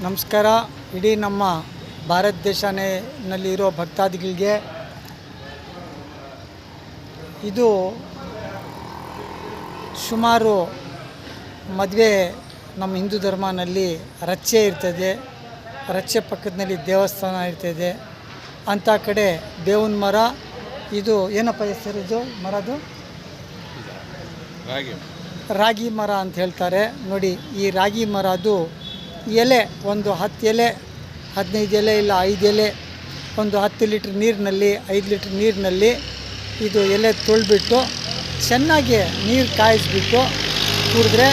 ನಮಸ್ಕಾರ. ಇಡೀ ನಮ್ಮ ಭಾರತ ದೇಶನಲ್ಲಿರೋ ಭಕ್ತಾದಿಗಳಿಗೆ ಇದು ಸುಮಾರು ಮದುವೆ ನಮ್ಮ ಹಿಂದೂ ಧರ್ಮನಲ್ಲಿ ರಚ್ಚೆ ಇರ್ತದೆ. ರಚ್ಚೆ ಪಕ್ಕದಲ್ಲಿ ದೇವಸ್ಥಾನ ಇರ್ತದೆ. ಅಂಥ ಕಡೆ ಬೇವಿನ ಮರ, ಇದು ಏನಪ್ಪ ಹೆಸರು ಇದು ಮರದು? ರಾಗಿ ಮರ ಅಂತ ಹೇಳ್ತಾರೆ ನೋಡಿ. ಈ ರಾಗಿ ಮರ ಅದು ಎಲೆ ಒಂದು 10 ಎಲೆ 15 ಎಲೆ ಇಲ್ಲ 5 ಎಲೆ ಒಂದು 10 ಲೀಟ್ರ್ ನೀರಿನಲ್ಲಿ 5 ಲೀಟ್ರ್ ನೀರಿನಲ್ಲಿ ಇದು ಎಲೆ ತೊಳೆದ್ಬಿಟ್ಟು ಚೆನ್ನಾಗಿ ನೀರು ಕಾಯಿಸ್ಬಿಟ್ಟು ಕುಡಿದ್ರೆ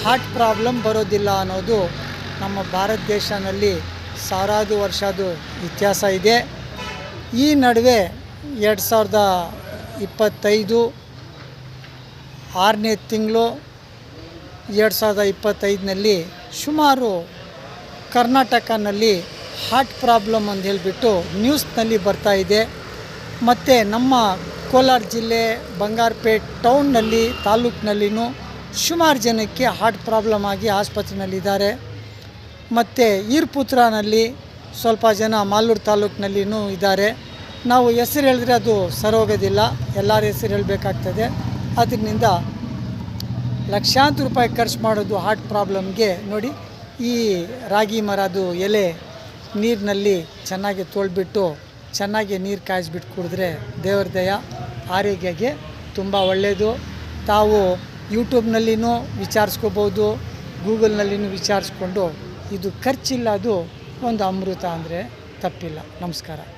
ಹಾರ್ಟ್ ಪ್ರಾಬ್ಲಮ್ ಬರೋದಿಲ್ಲ ಅನ್ನೋದು ನಮ್ಮ ಭಾರತ ದೇಶದಲ್ಲಿ ಸಾವಿರಾರು ವರ್ಷದ ಇತಿಹಾಸ ಇದೆ. ಈ ನಡುವೆ 2025 6ನೇ ತಿಂಗಳು 2025ನಲ್ಲಿ ಸುಮಾರು ಕರ್ನಾಟಕನಲ್ಲಿ ಹಾರ್ಟ್ ಪ್ರಾಬ್ಲಮ್ ಅಂತ ಹೇಳಿಬಿಟ್ಟು ನ್ಯೂಸ್ನಲ್ಲಿ ಬರ್ತಾಯಿದೆ. ಮತ್ತು ನಮ್ಮ ಕೋಲಾರ ಜಿಲ್ಲೆ ಬಂಗಾರಪೇಟೆ ಟೌನ್ನಲ್ಲಿ ತಾಲೂಕಿನಲ್ಲಿನೂ ಸುಮಾರು ಜನಕ್ಕೆ ಹಾರ್ಟ್ ಪ್ರಾಬ್ಲಮ್ ಆಗಿ ಆಸ್ಪತ್ರೆಯಲ್ಲಿದ್ದಾರೆ. ಮತ್ತು ಈರ್ಪುತ್ರನಲ್ಲಿ ಸ್ವಲ್ಪ ಜನ ಮಾಲೂರು ತಾಲೂಕಿನಲ್ಲಿನೂ ಇದ್ದಾರೆ. ನಾವು ಹೆಸರು ಹೇಳಿದ್ರೆ ಅದು ಸರೋಗೋದಿಲ್ಲ, ಎಲ್ಲರ ಹೆಸರು ಹೇಳಬೇಕಾಗ್ತದೆ. ಅದರಿಂದ ಲಕ್ಷಾಂತರ ರೂಪಾಯಿ ಖರ್ಚು ಮಾಡೋದು ಹಾರ್ಟ್ ಪ್ರಾಬ್ಲಮ್ಗೆ. ನೋಡಿ, ಈ ರಾಗಿ ಮರದು ಎಲೆ ನೀರಿನಲ್ಲಿ ಚೆನ್ನಾಗಿ ತೊಳೆದ್ಬಿಟ್ಟು ಚೆನ್ನಾಗಿ ನೀರು ಕಾಯಿಸ್ಬಿಟ್ಟು ಕುಡಿದ್ರೆ ದೇವ್ರ ದಯ ಆರೋಗ್ಯಕ್ಕೆ ತುಂಬ ಒಳ್ಳೆಯದು. ತಾವು ಯೂಟ್ಯೂಬ್ನಲ್ಲಿನೂ ವಿಚಾರಿಸ್ಕೋಬೋದು, ಗೂಗಲ್ನಲ್ಲಿನೂ ವಿಚಾರಿಸ್ಕೊಂಡು ಇದು ಖರ್ಚಿಲ್ಲ, ಅದು ಒಂದು ಅಮೃತ ಅಂದರೆ ತಪ್ಪಿಲ್ಲ. ನಮಸ್ಕಾರ.